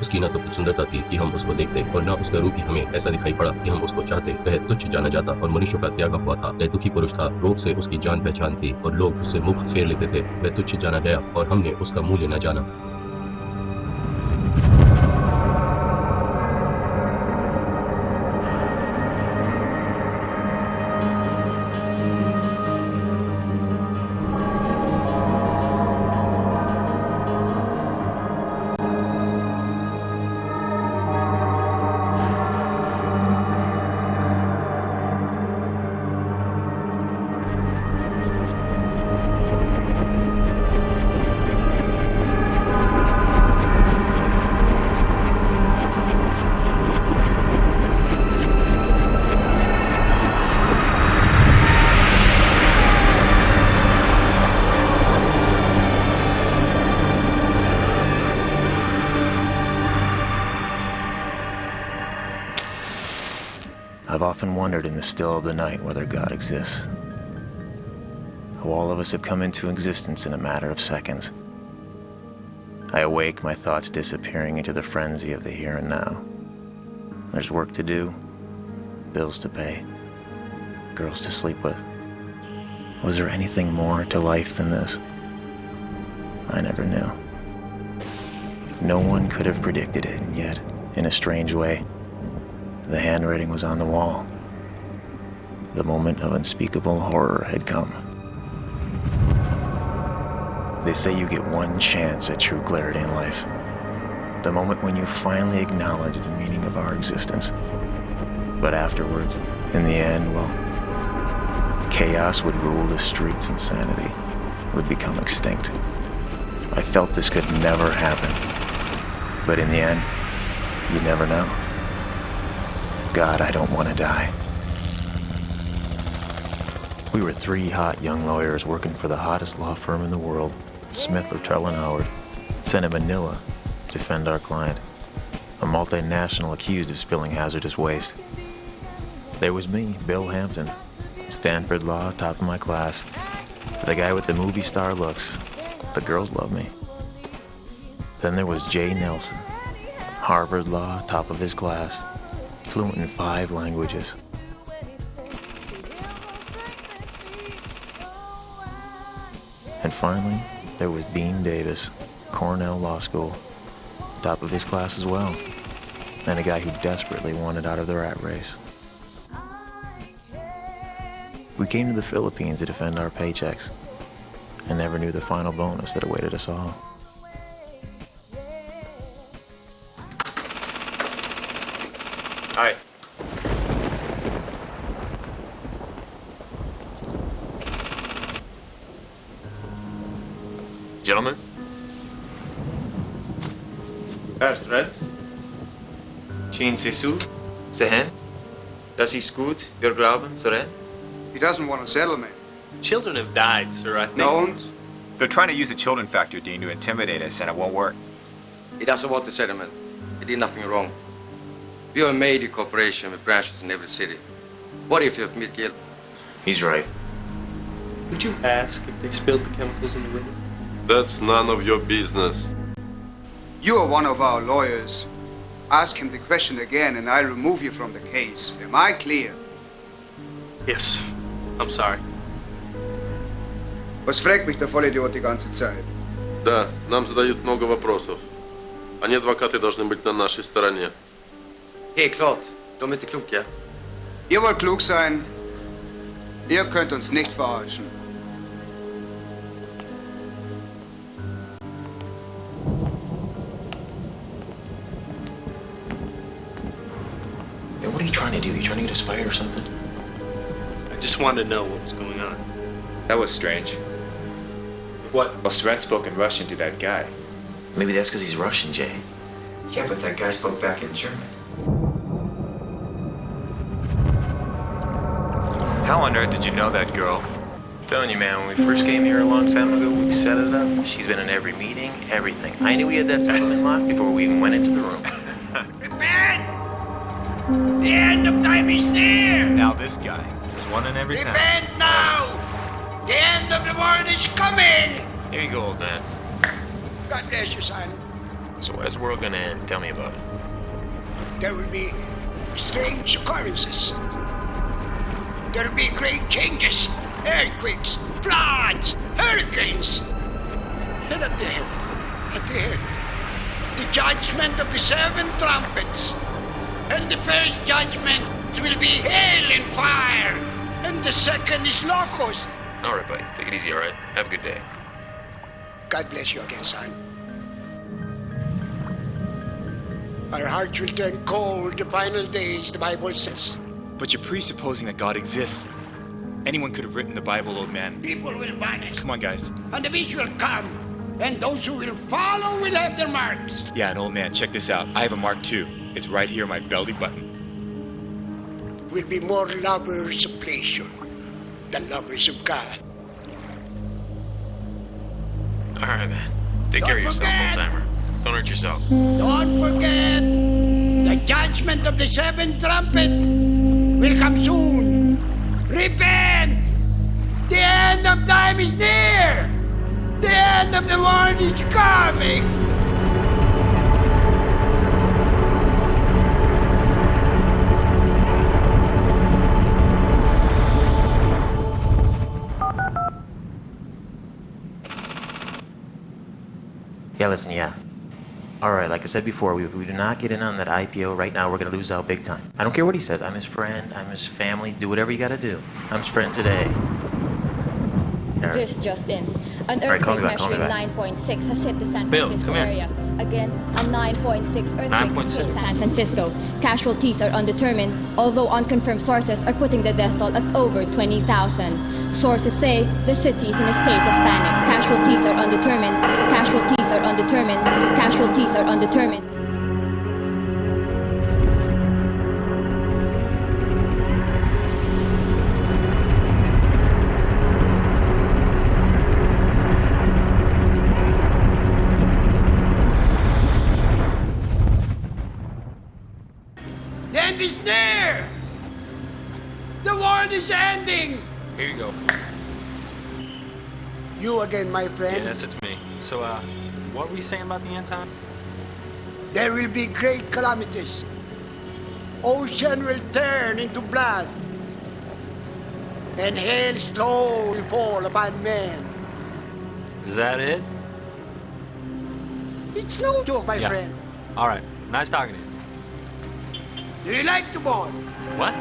उसकी न तो कुछ सुंदरता थी कि हम उसको देखते और न उसका रूप ही हमें ऐसा दिखाई पड़ा कि हम उसको चाहते। वह तुच्छ जाना जाता और मनुष्यों का त्यागा हुआ था। वह दुखी पुरुष था, रोग से उसकी जान पहचान थी और लोग उससे मुख फेर लेते थे। वह तुच्छ जाना गया और हमने उसका मूल्य न जाना। I've often wondered in the still of the night whether God exists. How all of us have come into existence in a matter of seconds. I awake, my thoughts disappearing into the frenzy of the here and now. There's work to do, bills to pay, girls to sleep with. Was there anything more to life than this? I never knew. No one could have predicted it, and yet, in a strange way, the handwriting was on the wall. The moment of unspeakable horror had come. They say you get one chance at true clarity in life. The moment when you finally acknowledge the meaning of our existence. But afterwards, in the end, well, chaos would rule the streets and sanity would become extinct. I felt this could never happen. But in the end, you never know. God, I don't want to die. We were three hot young lawyers working for the hottest law firm in the world, Smith, Luttrell & Howard, sent to Manila to defend our client, a multinational accused of spilling hazardous waste. There was me, Bill Hampton, Stanford Law, top of my class, the guy with the movie star looks. The girls love me. Then there was Jay Nelson, Harvard Law, top of his class, fluent in 5 languages. And finally, there was Dean Davis, Cornell Law School, top of his class as well, and a guy who desperately wanted out of the rat race. We came to the Philippines to defend our paychecks, and never knew the final bonus that awaited us all. Hi. Gentlemen? Reds? Chin Sesu? Sehen? Das ist gut, wir glauben, Soren? He doesn't want a settlement. Children have died, sir, I think. Don't. They're trying to use the children factor, Dean, to intimidate us, and it won't work. He doesn't want the settlement. He did nothing wrong. We are a major corporation with branches in every city. What if you admit guilt? He's right. Would you ask if they spilled the chemicals in the river? That's none of your business. You are one of our lawyers. Ask him the question again and I'll remove you from the case. Am I clear? Yes. I'm sorry. Was fragt mich der Vollidiot die ganze Zeit? Да, нам задают много вопросов. Они, адвокаты, должны быть на нашей stороне. Helt klart. De är inte kloka. Ihr wollt klug sein. Ihr könnt uns nicht verarschen. What are you trying to do? You trying to get us fired or something? I just wanted to know what was going on. That was strange. What? Well, Soren spoke in Russian to that guy. Maybe that's because he's Russian, Jay. Yeah, but that guy spoke back in German. How on earth did you know that girl? I'm telling you, man, when we first came here a long time ago, we set it up. She's been in every meeting, everything. I knew we had that settlement locked before we even went into the room. Repent! The end of time is near! Now this guy. There's one in every town. Repent now! The end of the world is coming! Here you go, old man. God bless you, son. So where's the world gonna end? Tell me about it. There will be strange occurrences. There will be great changes, earthquakes, floods, hurricanes. And at the end, the judgment of the 7 trumpets. And the first judgment will be hail and fire. And the second is locust. All right, buddy. Take it easy, all right? Have a good day. God bless you again, son. Our hearts will turn cold the final days, the Bible says. But you're presupposing that God exists. Anyone could have written the Bible, old man. People will vanish. Come on, guys. And the beast will come. And those who will follow will have their marks. Yeah, and old man, check this out. I have a mark too. It's right here on my belly button. Will be more lovers of pleasure than lovers of God. All right, man. Take care of yourself, old-timer. Don't hurt yourself. Don't forget, the judgment of the 7th trumpet will come soon. Repent! The end of time is near! The end of the world is coming! Yeah, listen, yeah. All right, like I said before, if we do not get in on that IPO right now, we're going to lose out big time. I don't care what he says. I'm his friend. I'm his family. Do whatever you got to do. I'm his friend today. All right. This just in. An All right, call earthquake me back, measuring 9.6 has hit the San Bill, Francisco come here. area. Again, a 9.6 earthquake has hit 9.6. San Francisco. Casualties are undetermined, although unconfirmed sources are putting the death toll at over 20,000. Sources say the city is in a state of panic. Casualties are undetermined. Casualties are undetermined. Casualties are undetermined. The end is near! The world is ending! Here you go. You again, my friend. Yes, it's me. So, what were you saying about the end time? There will be great calamities. Ocean will turn into blood. And hailstones will fall upon men. Is that it? It's no joke, my Yeah. friend. All right. Nice talking to you. Do you like to ball? What?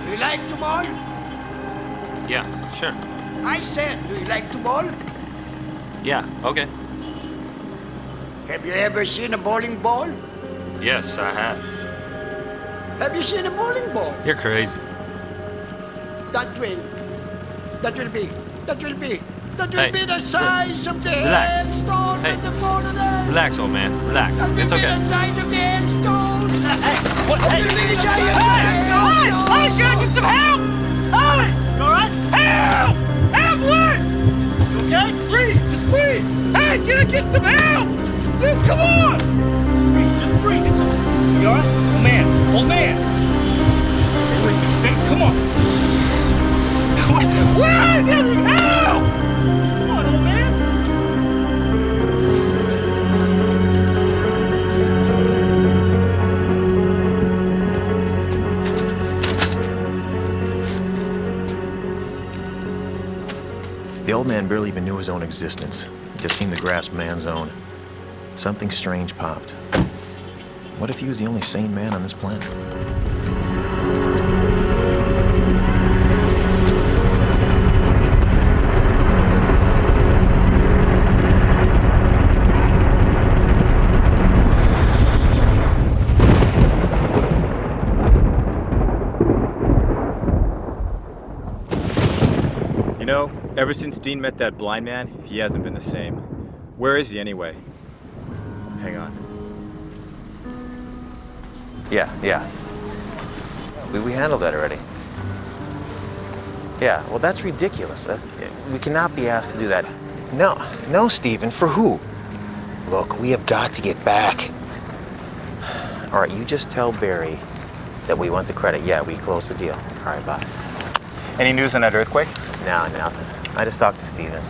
Do you like to ball? Yeah, sure. I said, do you like to ball? Yeah, okay. Have you ever seen a bowling ball? Yes, I have. Have you seen a bowling ball? You're crazy. That will be Hey, the size of the relax. hailstone Hey. when the fall of earth. Relax, old man. Relax. That will It's be okay. the size of the hailstone. What? That will be the size of the hailstone. Ollie, can I get some help? Ollie! You all right? Help! Ambulance! You okay? Breathe! Just breathe! Hey, can I get some help? Dude, come on! Breathe, just breathe. It's okay. You all right? Old man! Old man! Stay with me. Stay. Come on. Where is it? Help! Come on, old man. The old man barely even knew his own existence. He just seemed to grasp man's own. Something strange popped. What if he was the only sane man on this planet? You know, ever since Dean met that blind man, he hasn't been the same. Where is he anyway? Hang on. Yeah. We handled that already. Yeah, well, that's ridiculous. We cannot be asked to do that. No, Stephen, for who? Look, we have got to get back. All right, you just tell Barry that we want the credit. Yeah, we closed the deal. All right, bye. Any news on that earthquake? No, nothing. I just talked to Stephen.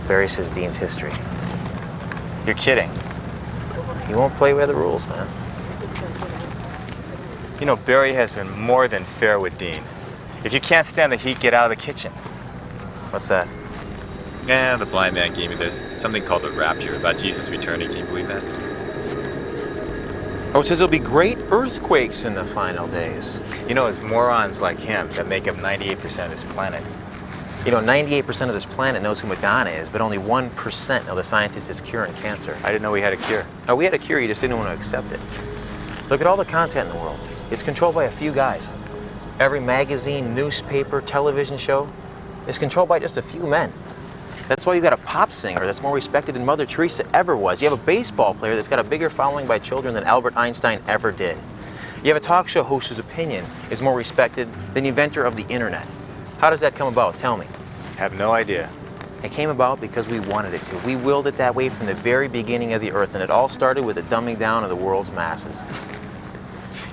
Barry says Dean's history. You're kidding. He won't play by the rules, man. You know, Barry has been more than fair with Dean. If you can't stand the heat, get out of the kitchen. What's that? Yeah, the blind man gave me this. Something called the Rapture, about Jesus returning. Can you believe that? Oh, it says there'll be great earthquakes in the final days. You know, it's morons like him that make up 98% of this planet. You know, 98% of this planet knows who Madonna is, but only 1% know the scientist is curing cancer. I didn't know we had a cure. Oh, we had a cure, you just didn't want to accept it. Look at all the content in the world. It's controlled by a few guys. Every magazine, newspaper, television show is controlled by just a few men. That's why you got a pop singer that's more respected than Mother Teresa ever was. You have a baseball player that's got a bigger following by children than Albert Einstein ever did. You have a talk show host whose opinion is more respected than the inventor of the internet. How does that come about? Tell me. Have no idea. It came about because we wanted it to. We willed it that way from the very beginning of the earth, and it all started with the dumbing down of the world's masses.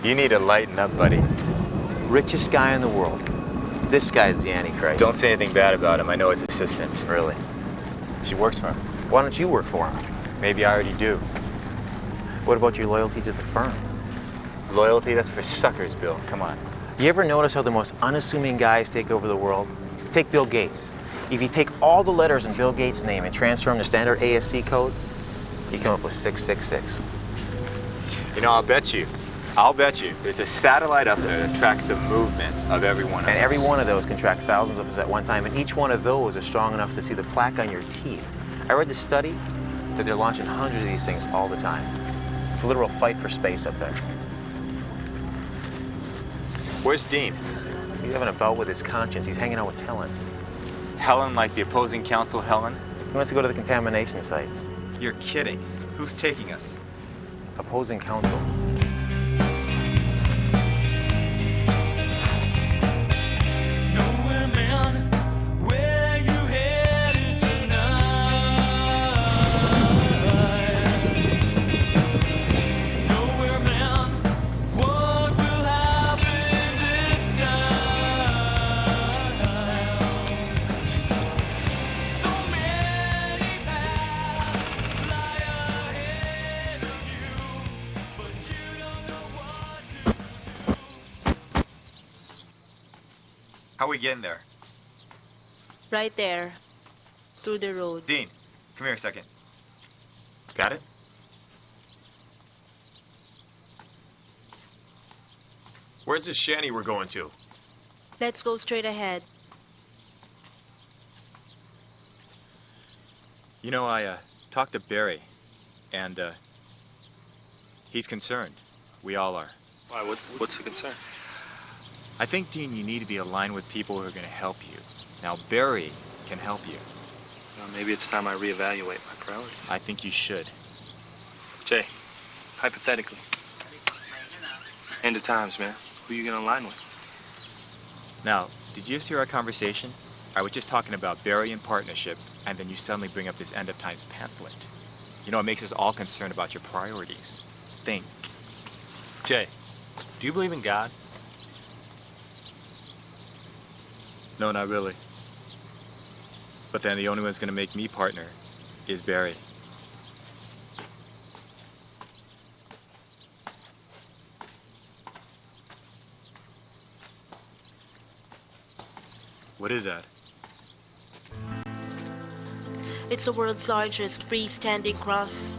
You need to lighten up, buddy. Richest guy in the world. This guy's the Antichrist. Don't say anything bad about him. I know his assistant. Really? She works for him. Why don't you work for him? Maybe I already do. What about your loyalty to the firm? Loyalty? That's for suckers, Bill. Come on. You ever notice how the most unassuming guys take over the world? Take Bill Gates. If you take all the letters in Bill Gates' name and transfer them to standard ASC code, you come up with 666. You know, I'll bet you there's a satellite up there that tracks the movement of every one of us. And every one of those can track thousands of us at one time, and each one of those is strong enough to see the plaque on your teeth. I read this study that they're launching hundreds of these things all the time. It's a literal fight for space up there. Where's Dean? He's having a bout with his conscience. He's hanging out with Helen. Helen, like the opposing counsel, Helen? He wants to go to the contamination site. You're kidding. Who's taking us? Opposing counsel. Nowhere, man. Where you headed tonight? Nowhere, man. What will happen this time? So many paths lie ahead of you, but you don't know what to do. How are we getting there? Right there. Through the road. Dean, come here a second. Got it? Where's this shanty we're going to? Let's go straight ahead. You know, I talked to Barry, and he's concerned. We all are. Why? What's the concern? I think, Dean, you need to be aligned with people who are going to help you. Now, Barry can help you. Well, maybe it's time I reevaluate my priorities. I think you should. Jay, hypothetically, end of times, man. Who are you going to align with? Now, did you just hear our conversation? I was just talking about Barry and partnership, and then you suddenly bring up this end of times pamphlet. You know, it makes us all concerned about your priorities. Think. Jay, do you believe in God? No, not really. But then the only one who's going to make me partner is Barry. What is that? It's the world's largest freestanding cross.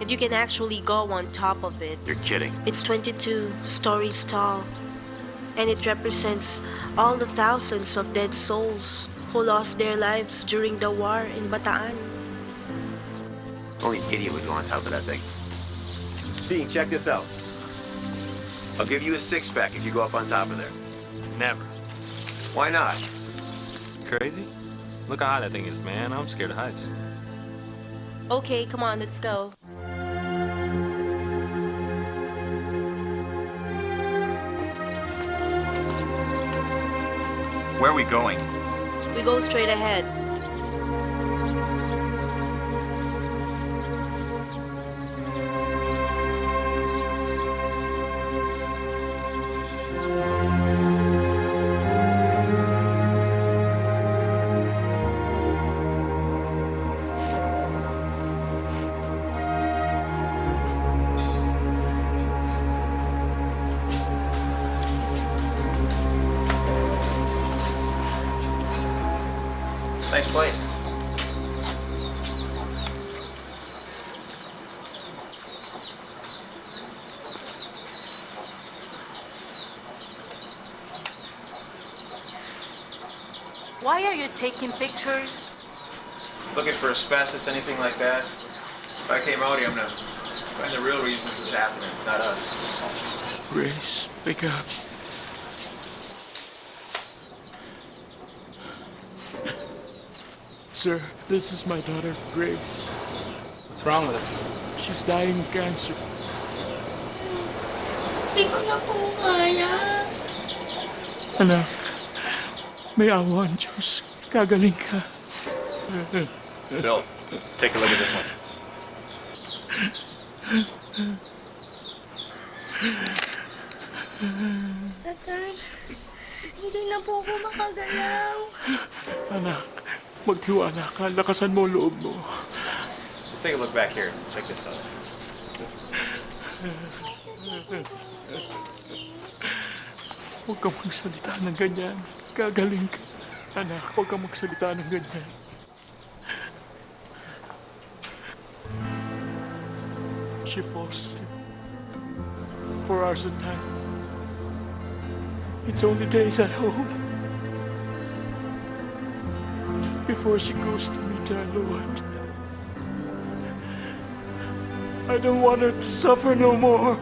And you can actually go on top of it. You're kidding. It's 22 stories tall. And it represents all the thousands of dead souls who lost their lives during the war in Bataan. Only an idiot would go on top of that thing. Dean, check this out. I'll give you a six-pack if you go up on top of there. Never. Why not? Crazy? Look how high that thing is, man. I'm scared of heights. Okay, come on, let's go. Where are we going? We go straight ahead. place. Why are you taking pictures? Looking for asbestos, anything like that? If I came out here, I'm gonna find the real reason this is happening. It's not us. Grace, wake up. Sir, this is my daughter, Grace. What's wrong with her? She's dying of cancer. Hindi ko na po kaya. Anak, may awa ang Diyos. Kagaling ka. Bill, take a look at this one. Tatay, hindi na po ako makagalaw. Anak, magtiwala ka. Lakasan mo ang loob mo. Let's take a look back here. Check this out. Huwag kang magsalita ng ganyan. Gagaling ka. Anak, huwag kang magsalita ng ganyan. She falls asleep. 4 hours at a time. It's only days at home. Before she goes to meet our Lord. I don't want her to suffer no more.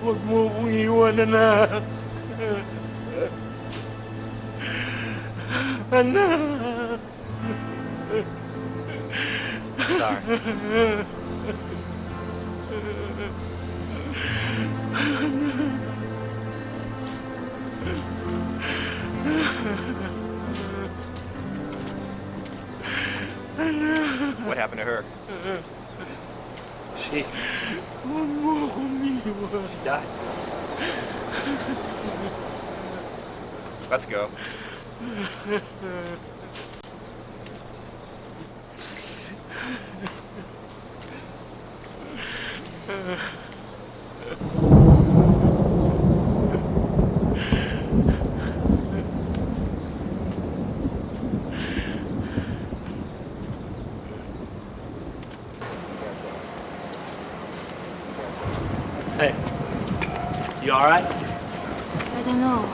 Huwag mo akong iwan, anak. Anak. I'm sorry. What happened to her? She died. Let's go. Hey, you all right? I don't know.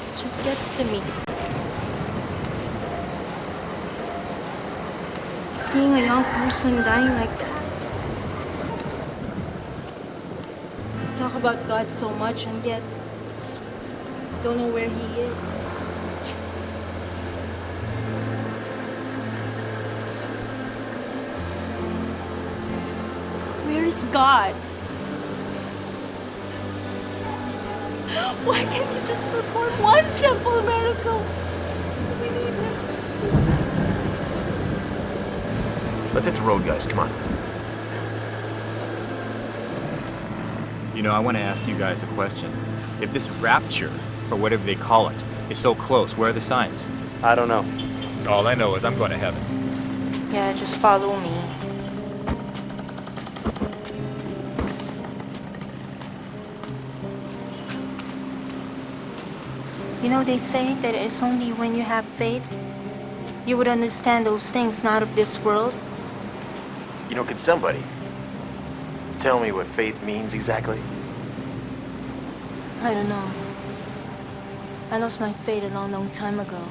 It just gets to me. Seeing a young person dying like that. Talk about God so much and yet don't know where he is. Where is God? Why can't he just perform one simple miracle? We need him. Let's hit the road, guys. Come on. You know, I want to ask you guys a question. If this rapture, or whatever they call it, is so close, where are the signs? I don't know. All I know is I'm going to heaven. Yeah, just follow me. You know, they say that it's only when you have faith you would understand those things not of this world. You know, can somebody tell me what faith means exactly? I don't know. I lost my faith a long, long time ago.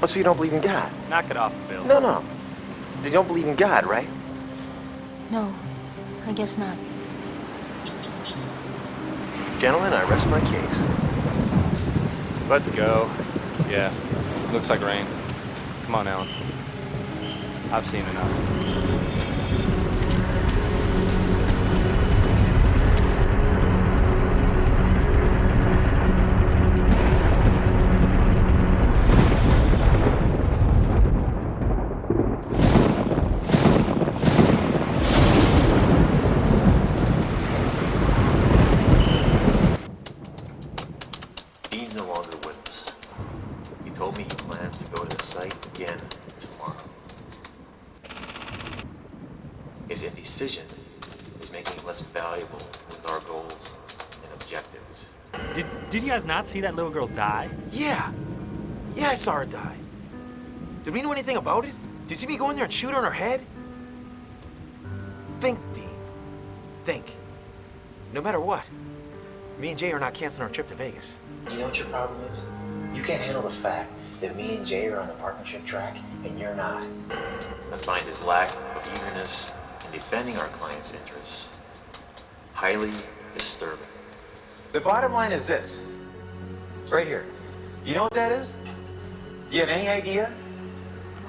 Oh, so you don't believe in God? Knock it off, Bill. No. You don't believe in God, right? No, I guess not. Gentlemen, I rest my case. Let's go. Yeah, looks like rain. Come on, Alan. I've seen enough. Dean's no longer with us. He told me he plans to go to the site again tomorrow. compatible with our goals and objectives. Did you guys not see that little girl die? Yeah. Yeah, I saw her die. Did we know anything about it? Did you see me go in there and shoot her on her head? Think, Dean. Think. No matter what, me and Jay are not canceling our trip to Vegas. You know what your problem is? You can't handle the fact that me and Jay are on the partnership track and you're not. I find his lack of eagerness in defending our client's interests highly disturbing. The bottom line is this. It's right here. You know what that is? Do you have any idea?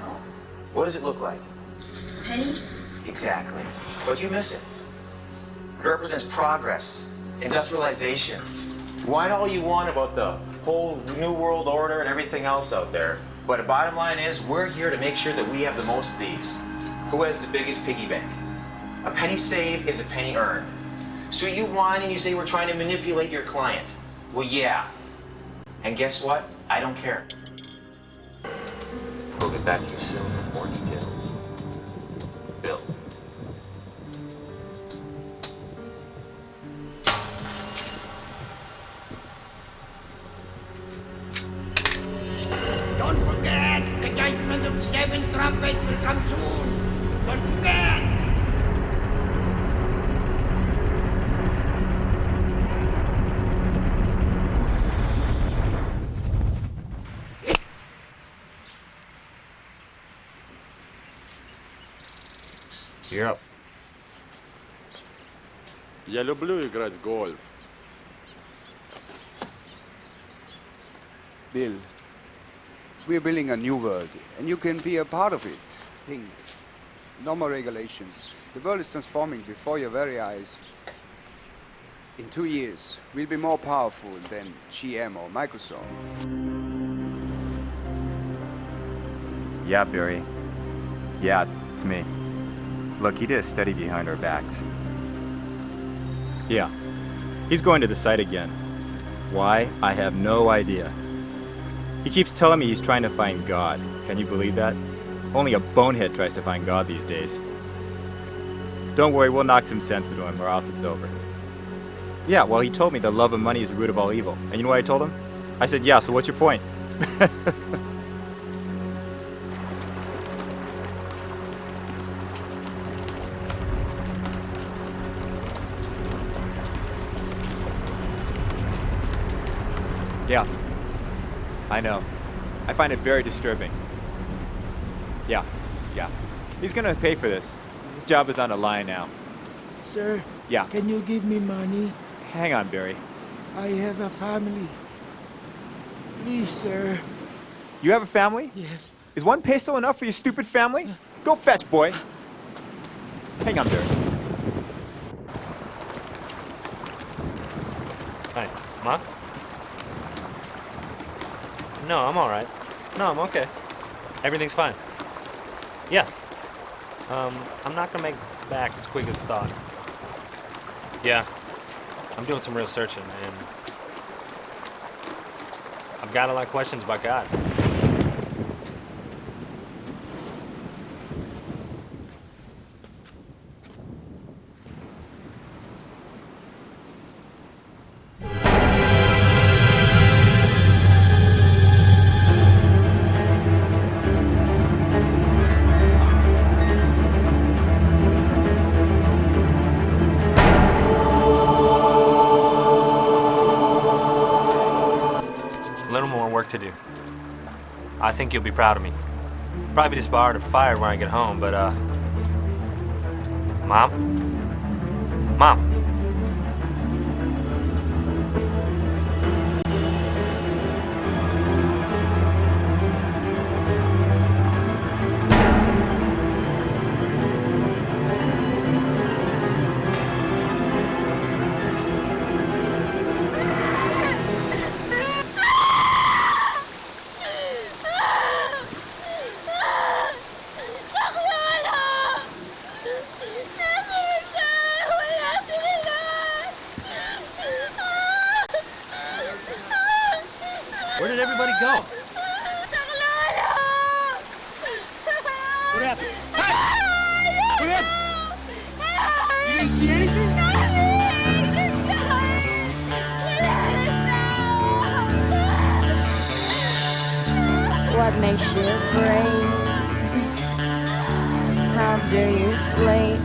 No. What does it look like? Penny? Exactly. But you miss it. It represents progress, industrialization. Whine all you want about the whole New World Order and everything else out there. But the bottom line is, we're here to make sure that we have the most of these. Who has the biggest piggy bank? A penny saved is a penny earned. So you whine and you say we're trying to manipulate your client. Well, yeah. And guess what? I don't care. We'll get back to you soon with more details. Bill. Don't forget, the judgment of 7 trumpet will come soon. Don't forget. You're up. Я люблю играть в гольф. Bill, we're building a new world, and you can be a part of it. Think. No more regulations. The world is transforming before your very eyes. In 2 years, we'll be more powerful than GM or Microsoft. Yeah, Barry. Yeah, it's me. Look, he did a study behind our backs. Yeah. He's going to the site again. Why? I have no idea. He keeps telling me he's trying to find God. Can you believe that? Only a bonehead tries to find God these days. Don't worry, we'll knock some sense into him, or else it's over. Yeah, well, he told me the love of money is the root of all evil. And you know what I told him? I said, yeah, so what's your point? Yeah, I know. I find it very disturbing. Yeah. He's gonna pay for this. His job is on the line now. Sir? Yeah. Can you give me money? Hang on, Barry. I have a family. Please, sir. You have a family? Yes. Is 1 peso enough for your stupid family? Go fetch, boy. Hang on, Barry. Hi, Ma? No, I'm all right. No, I'm okay. Everything's fine. Yeah. I'm not gonna make back as quick as thought. Yeah. I'm doing some real searching, and I've got a lot of questions about God. To do. I think you'll be proud of me. Probably disbarred or fired when I get home, but Mom? Where did everybody go? What happened? Hey! What happened? You didn't see anything? What makes you brave? How do you sleep?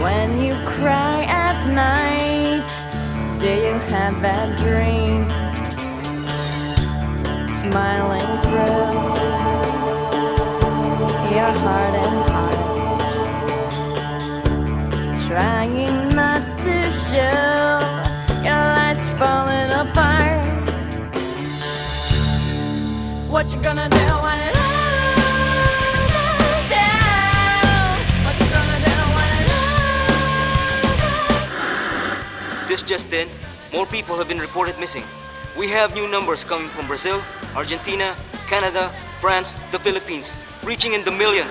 When you cry at night, do you have bad dreams? Smiling through your heart and heart, trying not to show your life's falling apart. What you gonna do when it all goes down? What you gonna do when it all goes down? This just in, more people have been reported missing. We have new numbers coming from Brazil, Argentina, Canada, France, the Philippines, reaching in the million.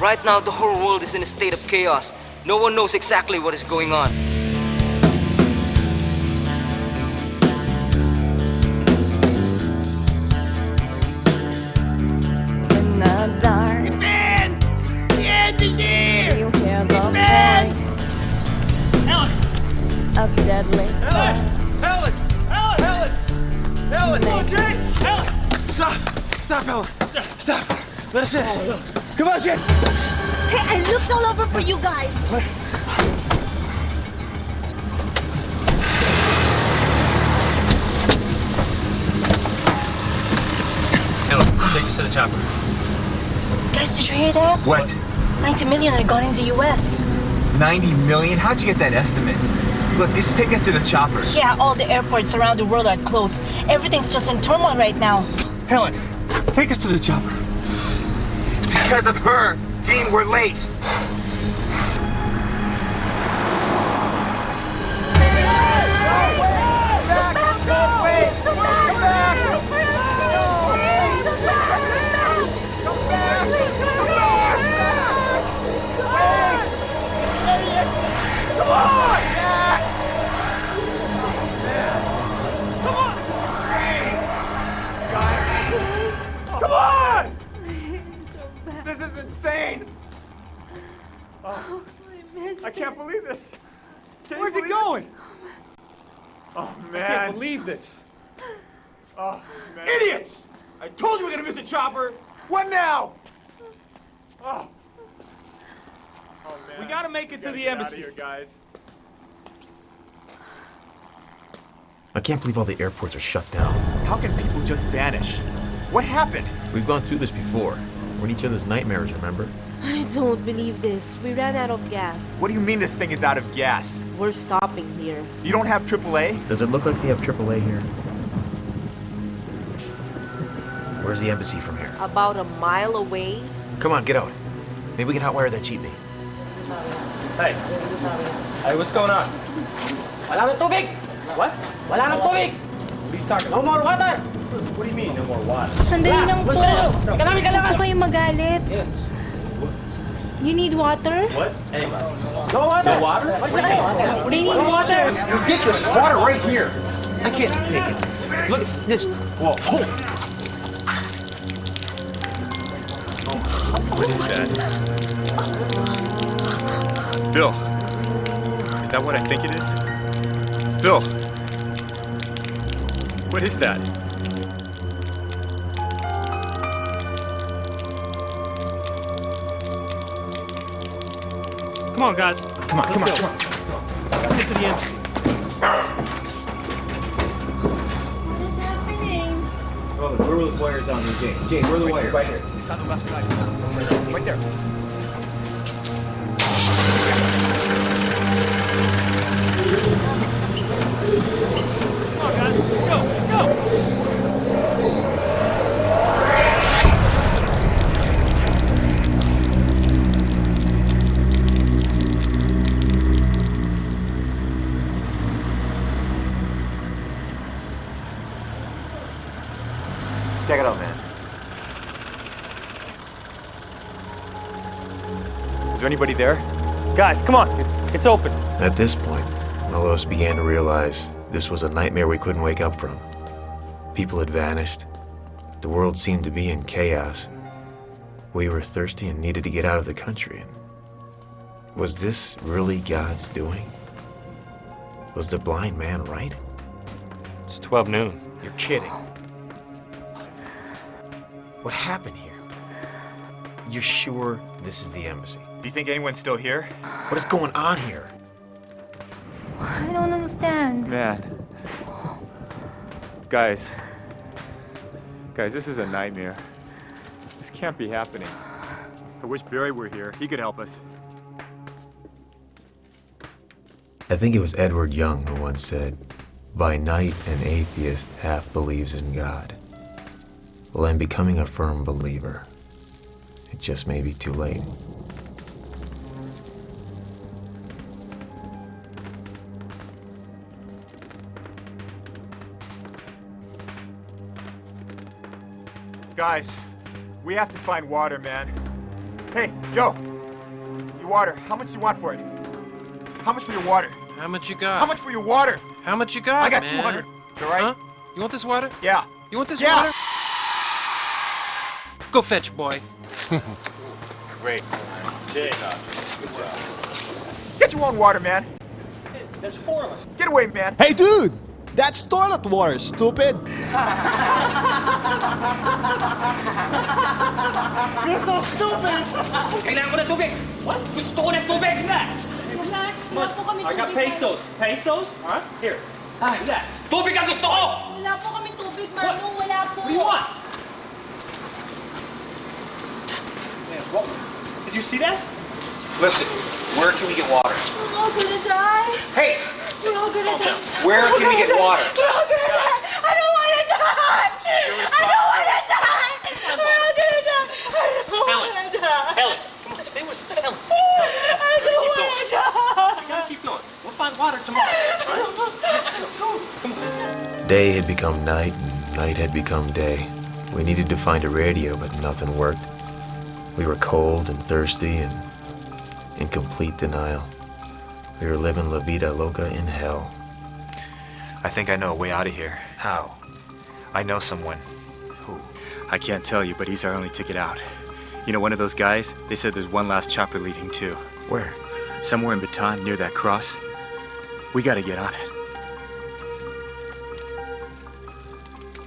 Right now, the whole world is in a state of chaos. No one knows exactly what is going on. In the dark, The band! The end is here! you hear the band! voice of deadly Helen! Helen! Helen! Helen! Come on, Jake! Helen! Stop! Stop, Helen! Stop! Let us in! Come on, Jake! Hey, I looked all over for you guys. Helen, take us to the chopper. Guys, did you hear that? What? 90 million are gone in the US. 90 million? How'd you get that estimate? Look, just take us to the chopper. Yeah, all the airports around the world are closed. Everything's just in turmoil right now. Helen, take us to the chopper. Because of her, Dean, we're late. Come on! This is insane! Oh, I can't believe this. Where's it going? Oh, man. I can't believe this. Oh, man. Idiots! I told you we're gonna miss a chopper. What now? Oh. Oh, man. We gotta make it to the embassy. Get out of here, guys. I can't believe all the airports are shut down. How can people just vanish? What happened? We've gone through this before. We're in each other's nightmares, remember? I don't believe this. We ran out of gas. What do you mean this thing is out of gas? We're stopping here. You don't have AAA? Does it look like they have AAA here? Where's the embassy from here? About a mile away. Come on, get out. Maybe we can hotwire that jeepney. Hey. Hey, what's going on? Wala nang tubig! What? Wala nang tubig! What are you talking No about? more water! What do you mean, no more water? Sandali lang po. Mas kayo! Ika namin Huwag kailangan! po kayo magalit. You need water? What? Hey. No water! No water? Mas kayo! They need water. Ridiculous! Water right here! I can't take it. Look at this. Whoa, hold. What is that? Bill, is that what I think it is? Bill, what is that? Come on, guys. Come on, come on, Let's go. come on. Let's get to the embassy. What is happening? Oh, where were those wires down there, Jane? Jane, where are the wires? Right here. It's on the left side. Right there. Come on, guys. Let's go. Let's go. Check it out, man. Is there anybody there? Guys, come on. It's open. At this point, all of us began to realize this was a nightmare we couldn't wake up from. People had vanished. The world seemed to be in chaos. We were thirsty and needed to get out of the country. Was this really God's doing? Was the blind man right? It's 12 noon. You're kidding. What happened here? You're sure this is the embassy? Do you think anyone's still here? What is going on here? I don't understand. Man. Guys, this is a nightmare. This can't be happening. I wish Barry were here. He could help us. I think it was Edward Young who once said, "By night an atheist half believes in God." Well, I'm becoming a firm believer. It just may be too late. Guys, we have to find water, man. Hey, yo! Your water, how much you want for it? How much for your water? How much you got? How much for your water? How much you got, I got man? 200. All right? Huh? You want this water? Yeah. You want this Yeah. water? Go fetch, boy. Great. Good job. Get your own water, man. There's 4 of us. Get away, man. Hey, dude! That's toilet water, stupid! You're so stupid! Kailangan ko ng tubig! What? Gusto ko ng tubig! Relax! Relax, wala po kami I got tubig. pesos. Pesos? Huh? Here. Relax. Tubig ang gusto ko! Wala po kami tubig, Manong. Wala po. What do you want? What? Did you see that? Listen, where can we get water? We're all gonna die. Hey! We're all gonna die. Where can we get water? We're all gonna die. I don't wanna die. I don't wanna die. We're all gonna die. I don't wanna die. Helen, come on, stay with us. Helen. I don't wanna die. We gotta keep going. We'll find water tomorrow. Day had become night, and night had become day. We needed to find a radio, but nothing worked. We were cold and thirsty and in complete denial. We were living La Vida Loca in hell. I think I know a way out of here. How? I know someone. Who? I can't tell you, but he's our only ticket out. You know, one of those guys? They said there's one last chopper leaving too. Where? Somewhere in Bataan, near that cross. We gotta get on it.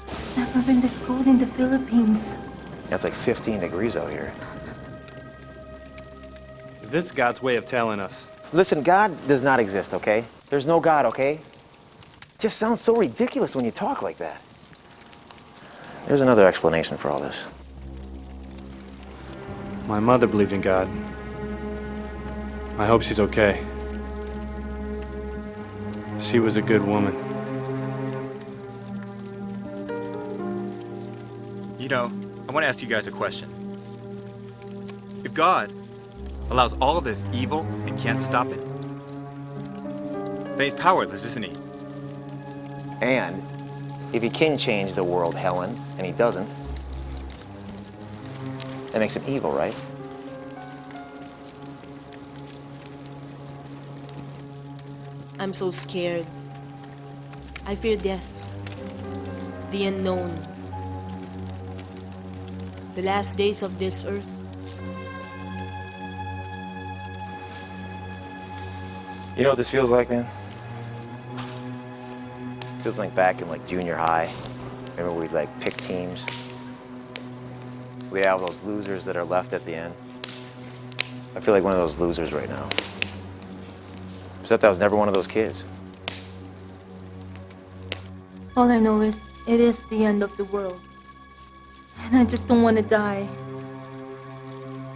It's never been this cold in the Philippines. That's like 15 degrees out here. This is God's way of telling us. Listen, God does not exist, okay? There's no God, okay? Just sounds so ridiculous when you talk like that. There's another explanation for all this. My mother believed in God. I hope she's okay. She was a good woman. You know, I want to ask you guys a question. If God allows all of this evil and can't stop it, then he's powerless, isn't he? And if he can change the world, Helen, and he doesn't, that makes him evil, right? I'm so scared. I fear death, the unknown, the last days of this earth. You know what this feels like, man? Feels like back in like junior high. Remember we'd like pick teams? We'd have those losers that are left at the end. I feel like one of those losers right now. Except I was never one of those kids. All I know is it is the end of the world. And I just don't want to die.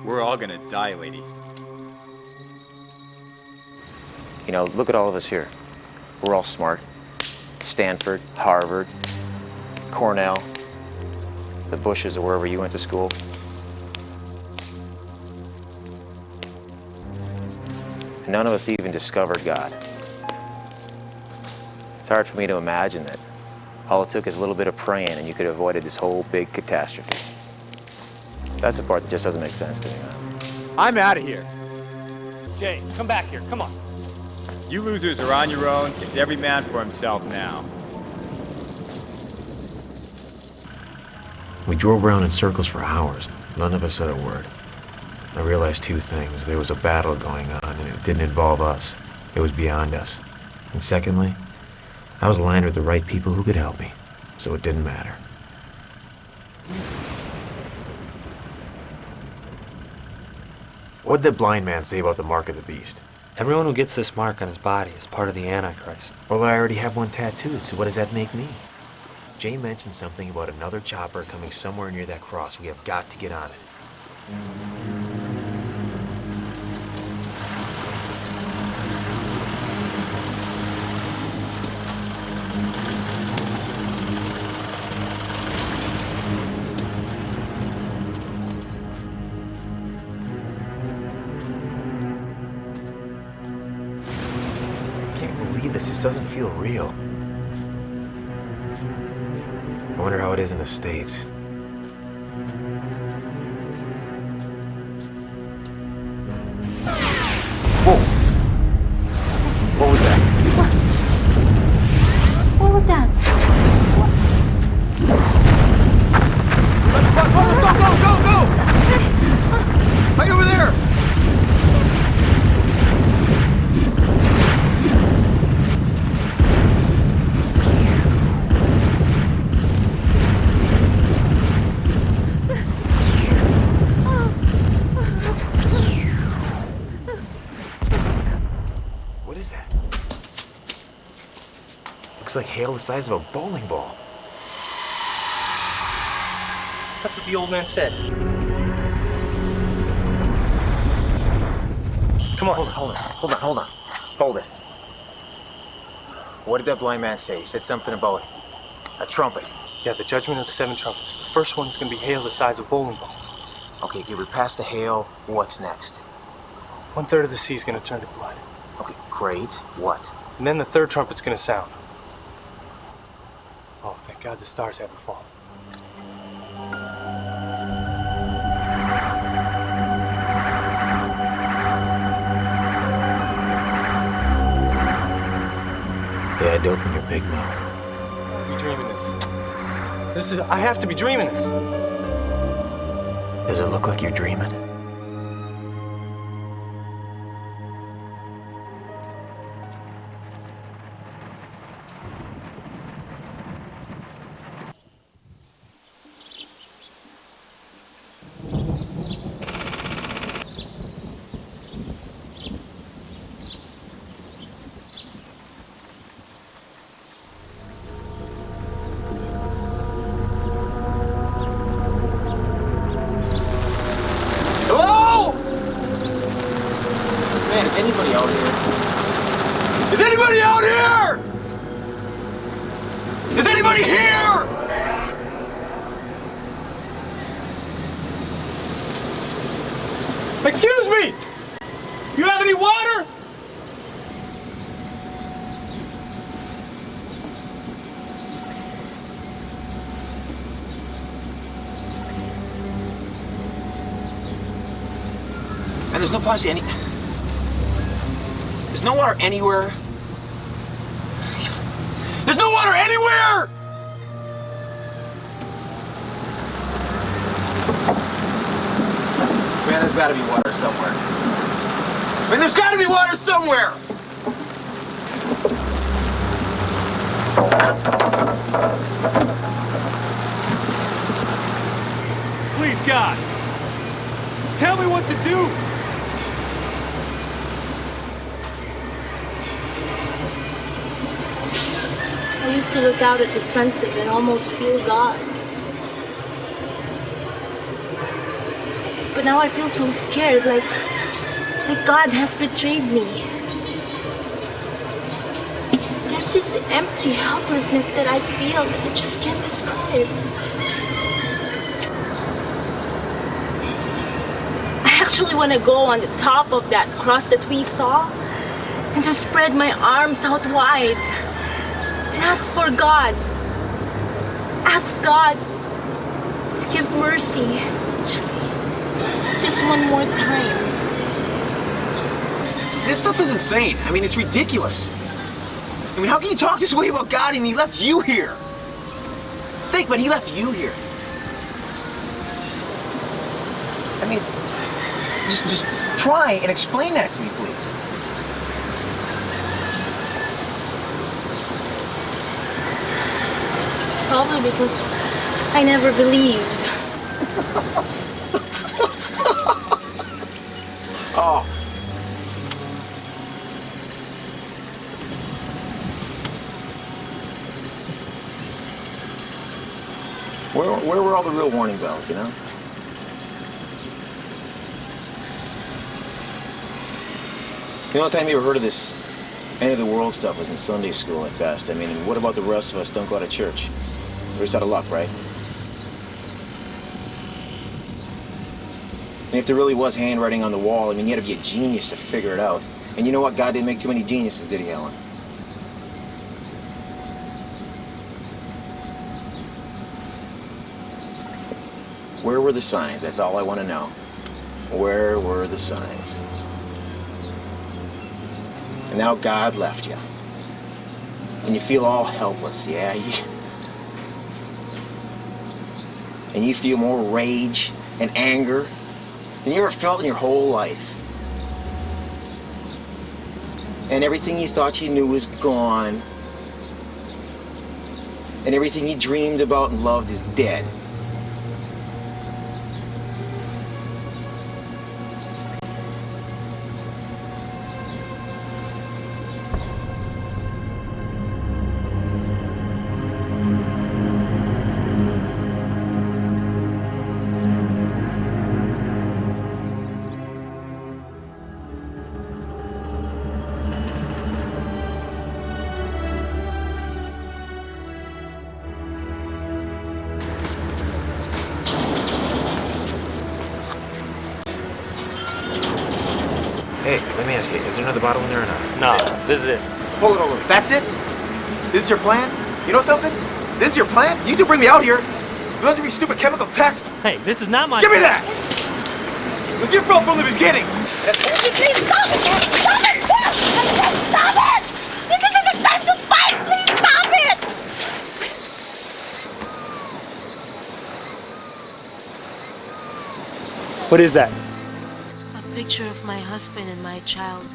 We're all gonna die, lady. You know, look at all of us here. We're all smart. Stanford, Harvard, Cornell, the Bushes or wherever you went to school. None of us even discovered God. It's hard for me to imagine that all it took is a little bit of praying and you could have avoided this whole big catastrophe. That's the part that just doesn't make sense to me, man. I'm out of here. Jay, come back here. Come on. You losers are on your own. It's every man for himself now. We drove around in circles for hours. None of us said a word. I realized two things. There was a battle going on, and it didn't involve us. It was beyond us. And secondly, I was aligned with the right people who could help me, so it didn't matter. What did the blind man say about the mark of the beast? Everyone who gets this mark on his body is part of the Antichrist. Well, I already have one tattooed, so what does that make me? Jay mentioned something about another chopper coming somewhere near that cross. We have got to get on it. This doesn't feel real. I wonder how it is in the States. Whoa! What was that? What was that? Go! Right over there! Like hail the size of a bowling ball. That's what the old man said. Come on. Hold it. What did that blind man say? He said something about a trumpet. Yeah, the judgment of the 7 trumpets. The first one is going to be hail the size of bowling balls. Okay, we're past the hail. What's next? 1/3 of the sea is going to turn to blood. Okay, great. What? And then the 3rd trumpet's going to sound. Oh, thank God the stars haven't fallen. Yeah, I'd open your big mouth. Are you dreaming this? I have to be dreaming this. Does it look like you're dreaming? Excuse me! You have any water? And there's no place any... There's no water anywhere. There's no water anywhere! Man, there's gotta be water somewhere. Man, there's gotta be water somewhere! Please, God, tell me what to do! I used to look out at the sunset and almost feel God. But now I feel so scared, like God has betrayed me. There's this empty helplessness that I feel that I just can't describe. I actually want to go on the top of that cross that we saw and just spread my arms out wide and ask for God. Ask God to give mercy. Just one more time. This stuff is insane. I mean, it's ridiculous. I mean, how can you talk this way about God and he left you here? Think, man, he left you here. I mean, just try and explain that to me, please. Probably because I never believed. Where were all the real warning bells, you know? The only time you ever heard of this end of the world stuff was in Sunday school at best. I mean, and what about the rest of us don't go to church? We're just out of luck, right? And if there really was handwriting on the wall, I mean, you had to be a genius to figure it out. And you know what? God didn't make too many geniuses, did he, Helen? Where were the signs? That's all I want to know. Where were the signs? And now God left you. And you feel all helpless, yeah? And you feel more rage and anger than you ever felt in your whole life. And everything you thought you knew is gone. And everything you dreamed about and loved is dead. Hey, let me ask you, is there another bottle in there or not? No, this is it. Hold it. That's it? This is your plan? You know something? This is your plan? You do bring me out here. Because of your stupid chemical test. Hey, this is not my... Give me that! It was your fault from the beginning. Please stop it! Stop it! Stop it! This isn't the time to fight! Please stop it! What is that? A picture of my husband and my child.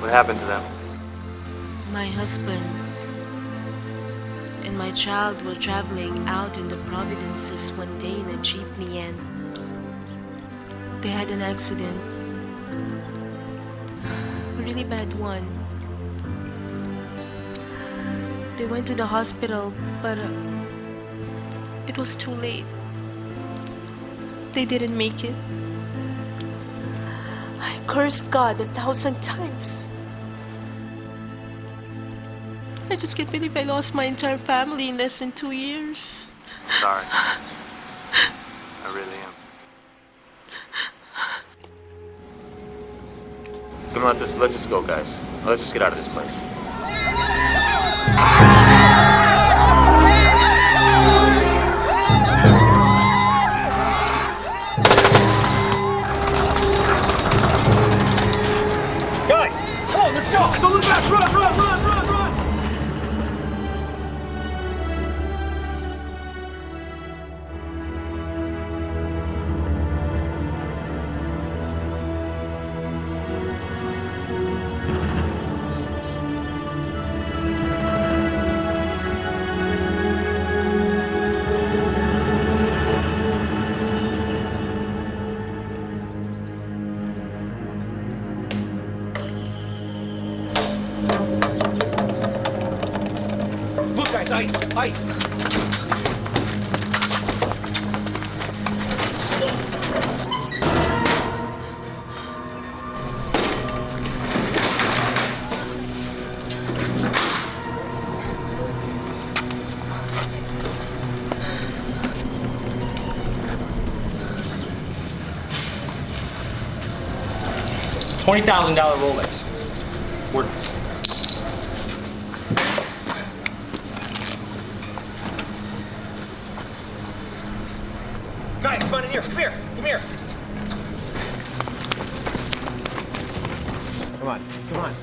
What happened to them? My husband and my child were traveling out in the Providences one day in a jeepney and they had an accident. A really bad one. They went to the hospital, but it was too late. They didn't make it. I cursed God 1,000 times. I just can't believe I lost my entire family in less than 2 years. Sorry. I really am. Come on, let's just go, guys. Let's just get out of this place. Guys! Oh, let's go! Let's go look back! Run, run, run, run, run! Look, guys, ice! Ice! $20,000 Rolex. Worthless. Guys, come on in here! Come here! Come here! Come on, come on.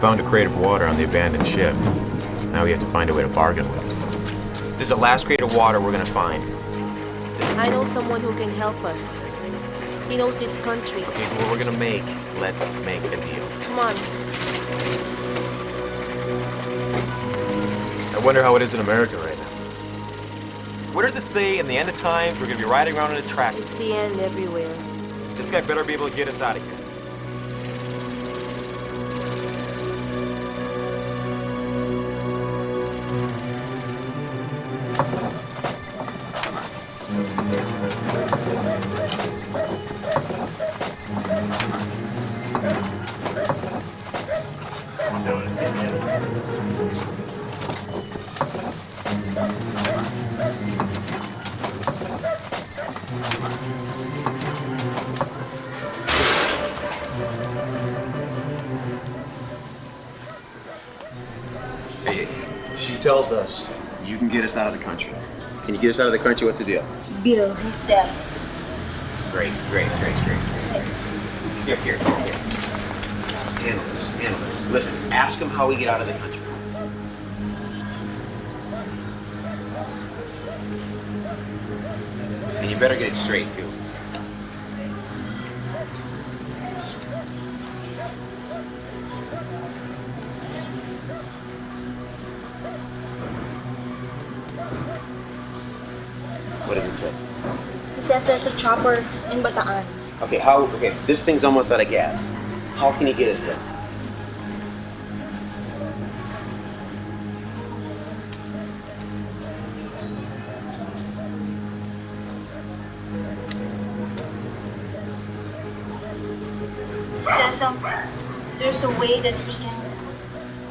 found a crate of water on the abandoned ship. Now we have to find a way to bargain with it. This is the last crate of water we're gonna find. I know someone who can help us. He knows this country. Okay, what we're gonna make, let's make a deal. Come on. I wonder how it is in America right now. What does it say in the end of times we're gonna be riding around in a tractor? It's the end everywhere. This guy better be able to get us out of here. She tells us you can get us out of the country. Can you get us out of the country? What's the deal? Bill, he's deaf. Great. Here. Handle this. Listen, ask him how we get out of the country. And you better get it straight, too. What does it say? He says there's a chopper in Bataan. Okay, this thing's almost out of gas. How can he get us there? He says there's a way that he can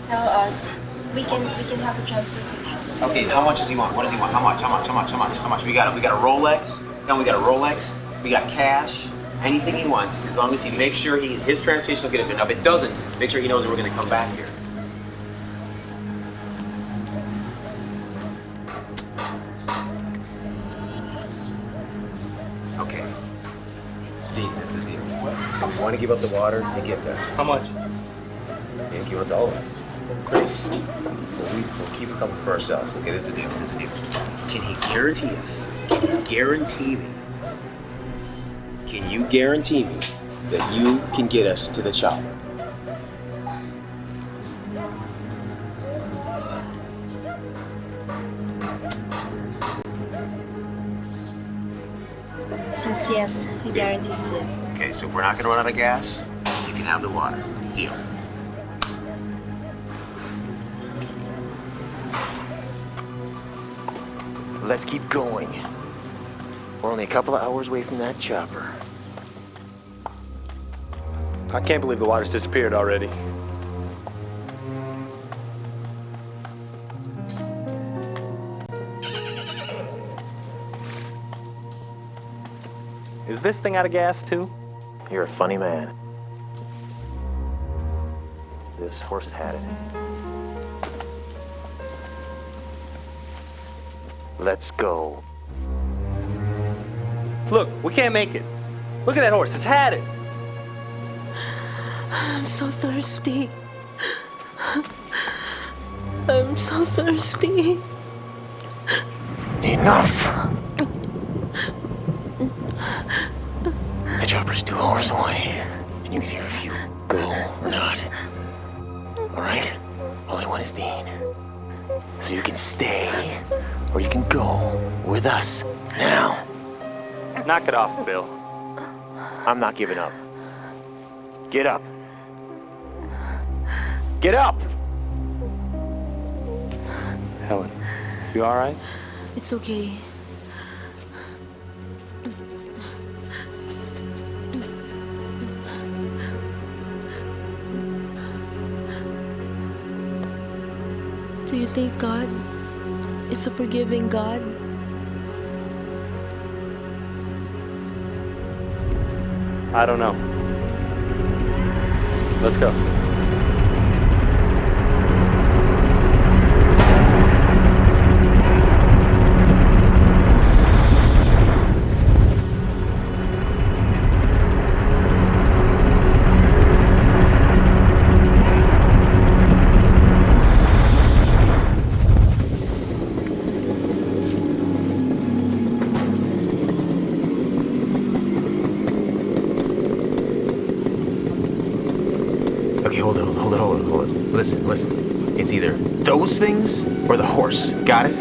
tell us we can have a transportation. Okay, how much does he want? What does he want? How much? We got a Rolex. Now we got a Rolex. We got cash. Anything he wants, as long as he makes sure his transportation will get us there. Now, if it doesn't, make sure he knows that we're going to come back here. Okay. Dean, that's the deal. What? You want to give up the water to get there. How much? I think he wants all of it. Great. We'll keep a couple for ourselves. Okay, this is the deal. Can he guarantee us? Can you guarantee me that you can get us to the chopper? He says yes, he guarantees it. Okay, so if we're not gonna run out of gas, you can have the water. Deal. Let's keep going. We're only a couple of hours away from that chopper. I can't believe the water's disappeared already. Is this thing out of gas too? You're a funny man. This horse has had it. Let's go. Look, we can't make it. Look at that horse, it's had it. I'm so thirsty. I'm so thirsty. Enough! The chopper's 2 hours away, and you can see if you go or not. Alright? Only one is Dean. So you can stay, or you can go with us now. Knock it off, Bill. I'm not giving up. Get up. Get up! Helen, you all right? It's okay. Do you think God is a forgiving God? I don't know. Let's go. Okay, hold it. Listen. It's either those things or the horse. Got it?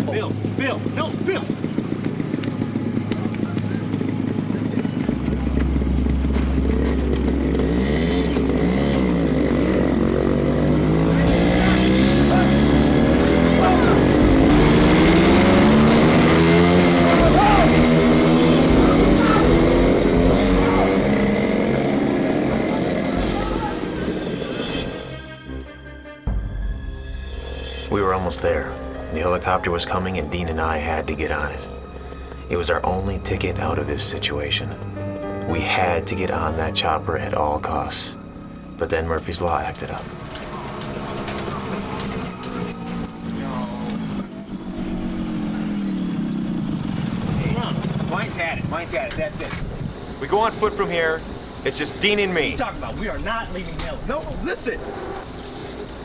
Bill! We were almost there. The helicopter was coming and Dean and I had to get on it. It was our only ticket out of this situation. We had to get on that chopper at all costs. But then Murphy's Law acted up. Mine's had it, that's it. We go on foot from here. It's just Dean and me. What are you talking about? We are not leaving Miller. No, listen.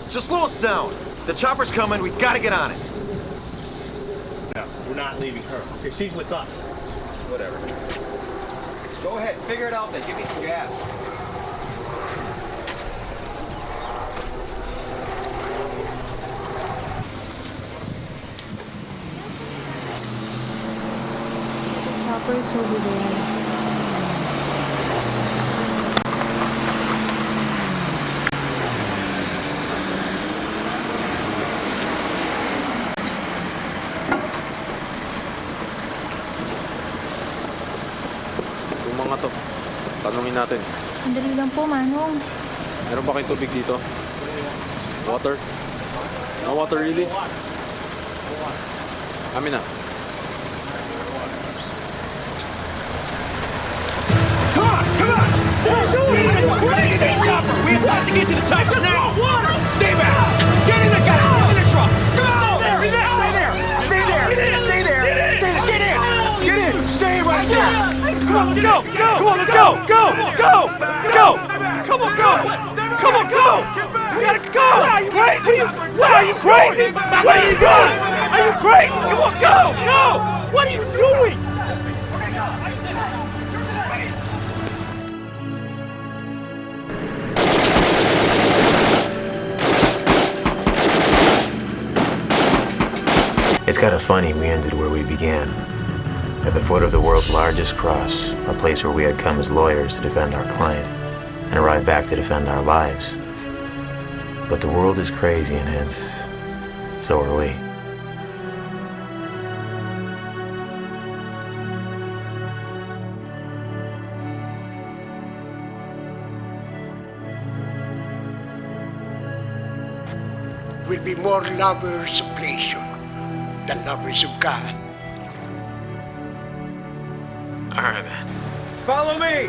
Just slow us down. The chopper's coming, we gotta get on it. No, we're not leaving her. Okay, she's with us. Whatever. Go ahead, figure it out then. Give me some gas. Chopper is over there. Yung mga to, tanungin natin. Andali lang po, Manong. Meron ba kayong tubig dito? Water? No water really? Amin na. Come on! We're getting to the chopper! We have got to get to the chopper now! Stay back! Get in the guy! Get in the truck! Go! Stay there! Get in! Stay right there! Come on, let's go! Come on, let's go! Go! Come on, go! We gotta go! Are you crazy? Are you crazy? What are you doing? Are you crazy? Come on, go! What are you doing? It's kind of funny we ended where we began. At the foot of the world's largest cross, a place where we had come as lawyers to defend our client, and arrived back to defend our lives. But the world is crazy, and hence, so are we. Will be more lovers of pleasure than lovers of God. All right, man. Follow me!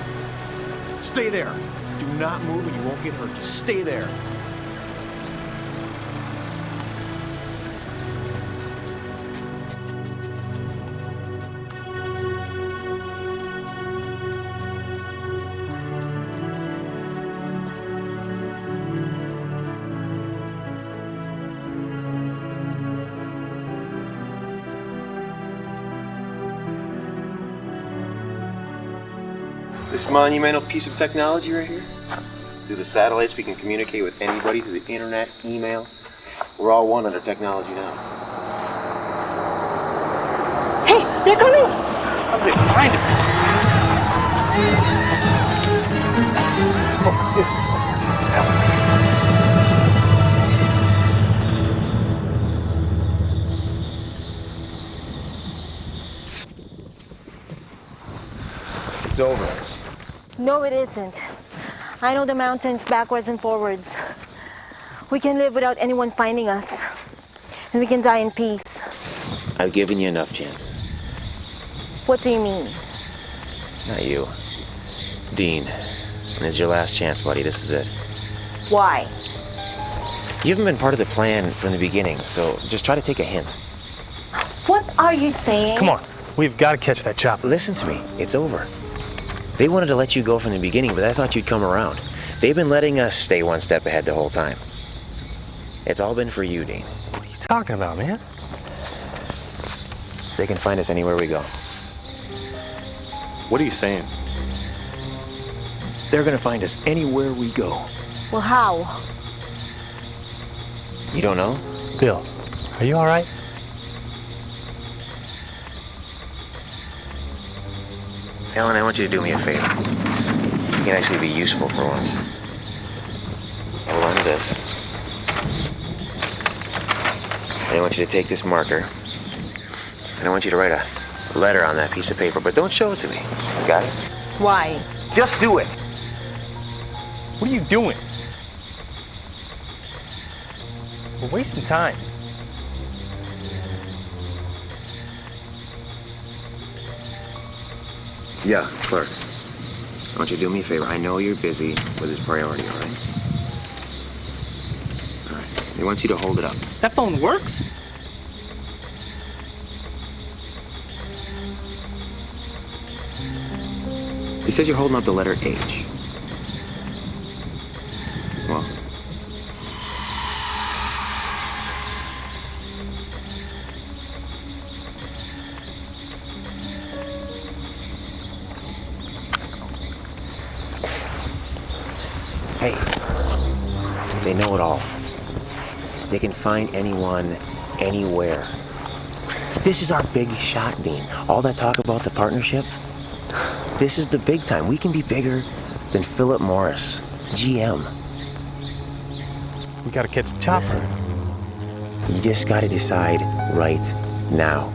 Stay there. Do not move and you won't get hurt. Just stay there. This monumental piece of technology right here, through the satellites we can communicate with anybody through the internet, email. We're all one under technology now. Hey, they're coming! I'm behind It's over. No, it isn't. I know the mountains backwards and forwards. We can live without anyone finding us. And we can die in peace. I've given you enough chances. What do you mean? Not you. Dean. And it's your last chance, buddy. This is it. Why? You haven't been part of the plan from the beginning, so just try to take a hint. What are you saying? Come on. We've got to catch that chopper. Listen to me. It's over. They wanted to let you go from the beginning, but I thought you'd come around. They've been letting us stay one step ahead the whole time. It's all been for you, Dean. What are you talking about, man? They can find us anywhere we go. What are you saying? They're gonna find us anywhere we go. Well, how? You don't know? Bill, are you all right? Helen, I want you to do me a favor. You can actually be useful for once. Hold on to this. I want you to take this marker, and I want you to write a letter on that piece of paper, but don't show it to me. Got it? Why? Just do it. What are you doing? We're wasting time. Yeah, Clark. I want you to do me a favor. I know you're busy with this priority, all right? All right. He wants you to hold it up. That phone works? He says you're holding up the letter H. Well, hey, they know it all. They can find anyone, anywhere. This is our big shot, Dean. All that talk about the partnership, this is the big time. We can be bigger than Philip Morris, GM. We gotta catch the chopper. Listen, you just gotta decide right now.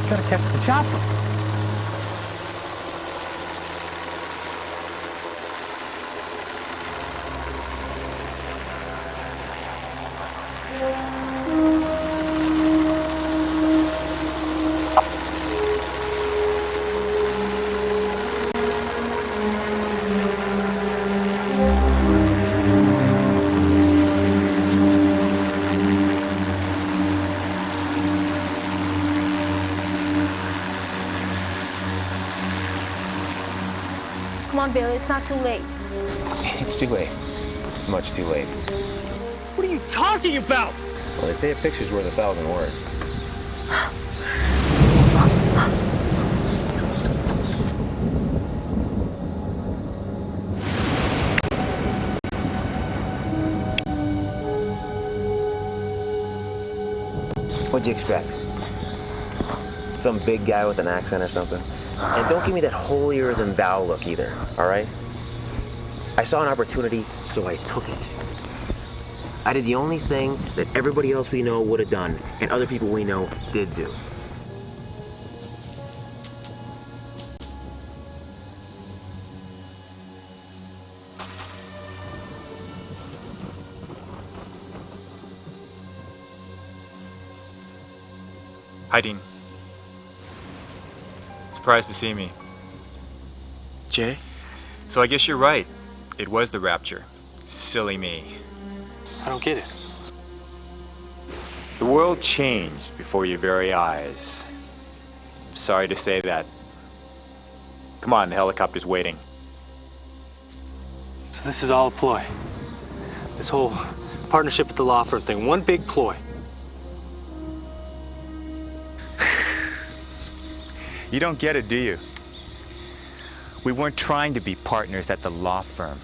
Gotta catch the chopper. Come on, Bill, it's not too late. It's too late. It's much too late. What are you talking about? Well, they say a picture's worth 1,000 words. What'd you expect? Some big guy with an accent or something? And don't give me that holier-than-thou look either, all right? I saw an opportunity, so I took it. I did the only thing that everybody else we know would have done, and other people we know did do. Hi, Dean. Surprised to see me. Jay? So I guess you're right. It was the Rapture. Silly me. I don't get it. The world changed before your very eyes. I'm sorry to say that. Come on, the helicopter's waiting. So this is all a ploy. This whole partnership with the law firm thing, one big ploy. You don't get it, do you? We weren't trying to be partners at the law firm.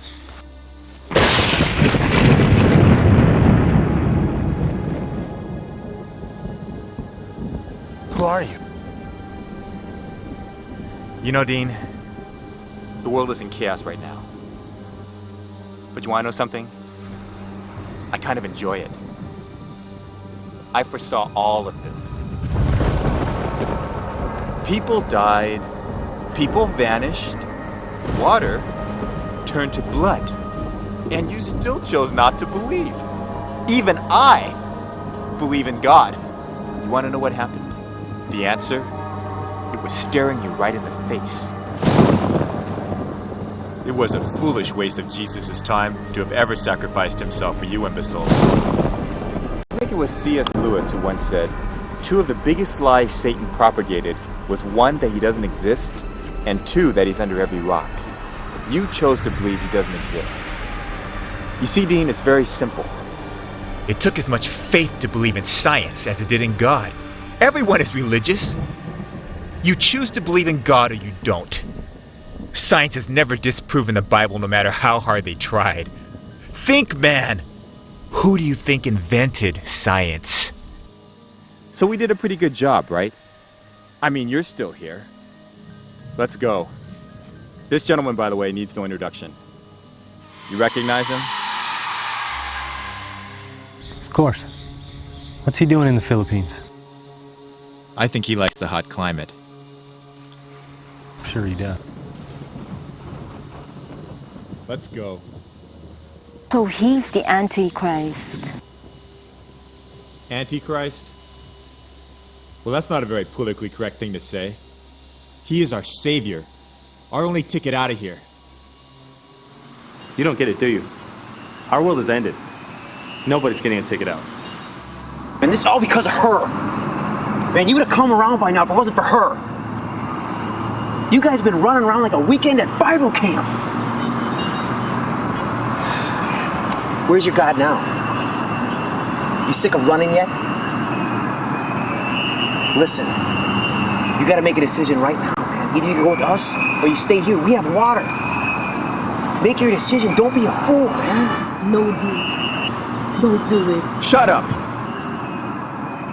Who are you? You know, Dean, the world is in chaos right now. But you want to know something? I kind of enjoy it. I foresaw all of this. People died, people vanished, water turned to blood, and you still chose not to believe. Even I believe in God. You want to know what happened? The answer? It was staring you right in the face. It was a foolish waste of Jesus' time to have ever sacrificed himself for you imbeciles. I think it was C.S. Lewis who once said, "Two of the biggest lies Satan propagated was one, that he doesn't exist, and two, that he's under every rock. You chose to believe he doesn't exist. You see, Dean, it's very simple. It took as much faith to believe in science as it did in God. Everyone is religious. You choose to believe in God or you don't. Science has never disproven the Bible, no matter how hard they tried. Think, man! Who do you think invented science? So we did a pretty good job, right? I mean, you're still here. Let's go. This gentleman, by the way, needs no introduction. You recognize him? Of course. What's he doing in the Philippines? I think he likes the hot climate. I'm sure he does. Let's go. So he's the Antichrist. Antichrist? Well, that's not a very politically correct thing to say. He is our savior. Our only ticket out of here. You don't get it, do you? Our world has ended. Nobody's getting a ticket out. And it's all because of her. Man, you would have come around by now if it wasn't for her. You guys have been running around like a weekend at Bible camp. Where's your God now? You sick of running yet? Listen, you gotta make a decision right now, man. Either you can go with us or you stay here. We have water. Make your decision. Don't be a fool, man. No, Dean. Don't do it. Shut up!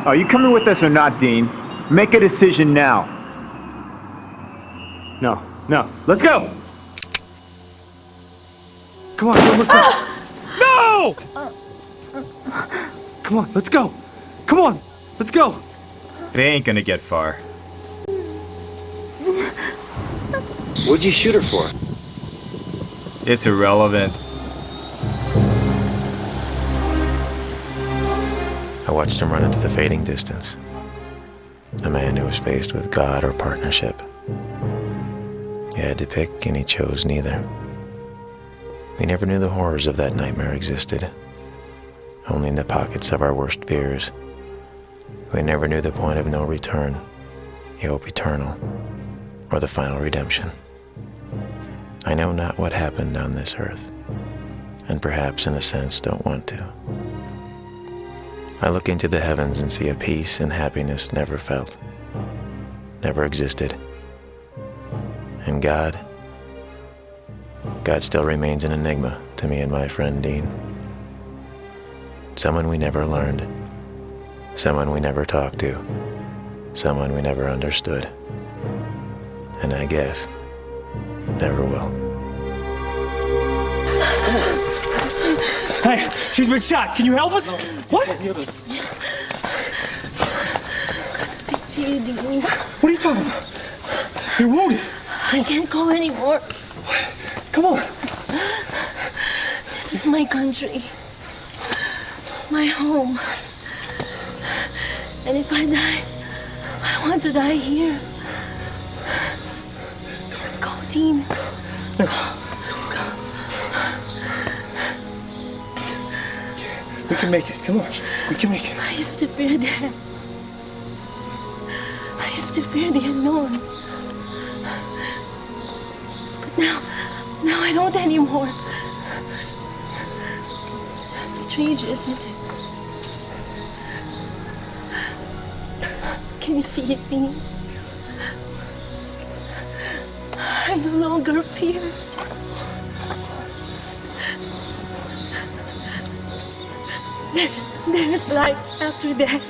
Are you coming with us or not, Dean? Make a decision now. No, no. Let's go! Come on, go. No! Come on, let's go. Come on, let's go. They ain't gonna get far. What'd you shoot her for? It's irrelevant. I watched him run into the fading distance. A man who was faced with God or partnership. He had to pick, and he chose neither. We never knew the horrors of that nightmare existed, only in the pockets of our worst fears. We never knew the point of no return, the hope eternal, or the final redemption. I know not what happened on this earth, and perhaps in a sense don't want to. I look into the heavens and see a peace and happiness never felt, never existed. And God still remains an enigma to me and my friend Dean. Someone we never learned, someone we never talked to, someone we never understood, and I guess never will. Hey, she's been shot. Can you help us? What? God speak to you, Dean. What are you talking about? You're wounded. I can't go anymore. Come on. This is my country. My home. And if I die, I want to die here. Go, Dean. Go. We can make it. Come on. We can make it. I used to fear death. I used to fear the unknown. But now I don't anymore. Strange, isn't it? Can you see it, Dean? I no longer fear. There's life after death.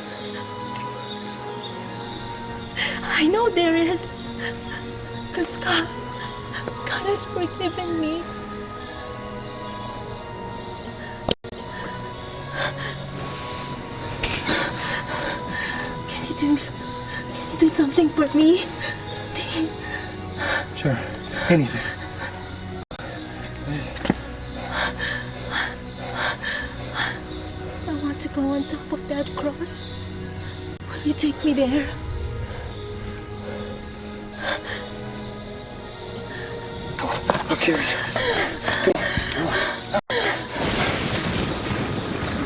I know there is. Because God has forgiven me. Can you do something for me, Dean? Sure. Anything. I want to go on top of that cross. Will you take me there? I'll carry you.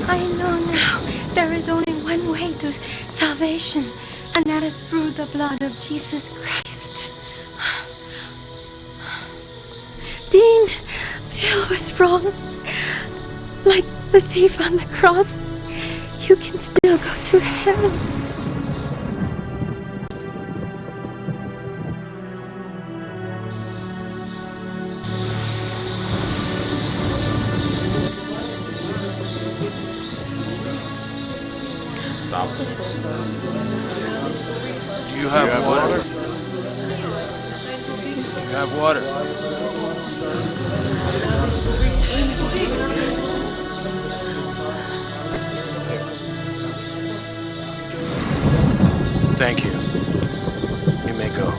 I know now there is only one way to salvation. And that is through the blood of Jesus Christ. Dean, Bill was wrong. Like the thief on the cross, you can still go to heaven. Stop. Do you have water? Do you have water? Thank you. You may go.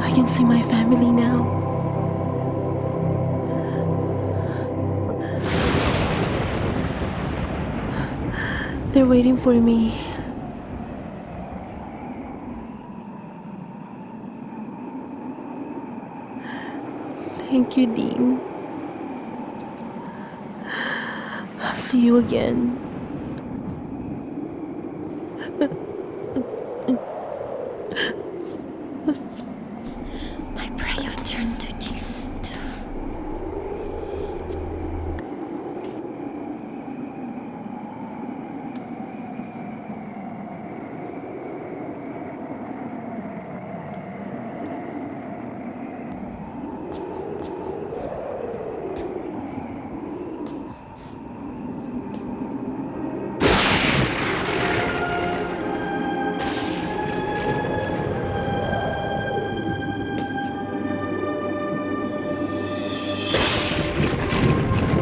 I can see my family now. They're waiting for me. Thank you, Dean. I'll see you again. I pray you turn to Jesus too.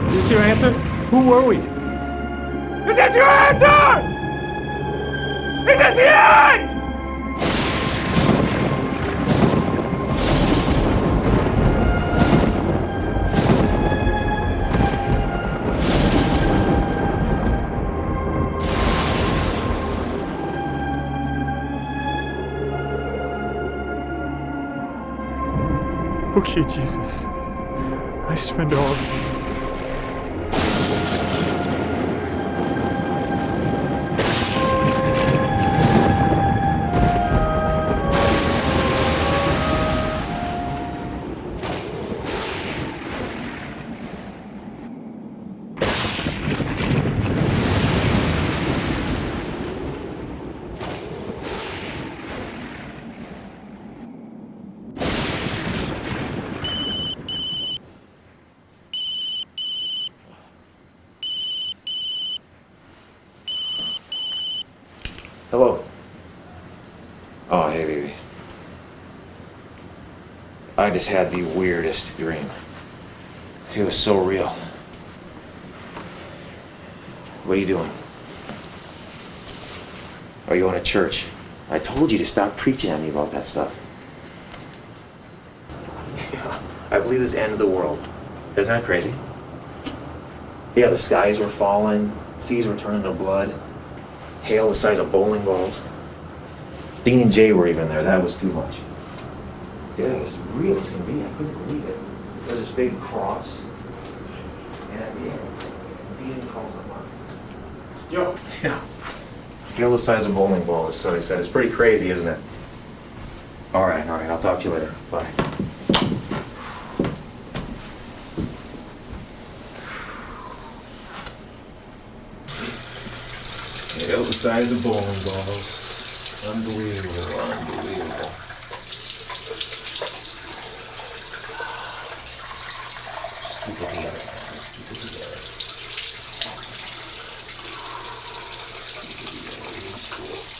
Is this your answer? Who were we? Is this your answer? Is this the end? Okay, Jesus. I surrender all. Hello. Oh, hey, baby. I just had the weirdest dream. It was so real. What are you doing? Are you going to church? I told you to stop preaching at me about that stuff. Yeah, I believe this end of the world. Isn't that crazy? Yeah, the skies were falling, seas were turning to blood, hail the size of bowling balls. Dean and Jay were even there. That was too much. Yeah, it was real as can be. I couldn't believe it. There's this big cross, and at the end, Dean calls up on us. Yo. Yeah. Scale the size of a bowling ball, is what I said. It's pretty crazy, isn't it? All right. I'll talk to you later. Bye. Scale the size of bowling balls. Unbelievable. Keep it together, guys. Keep it together. Keep it together. It's cool.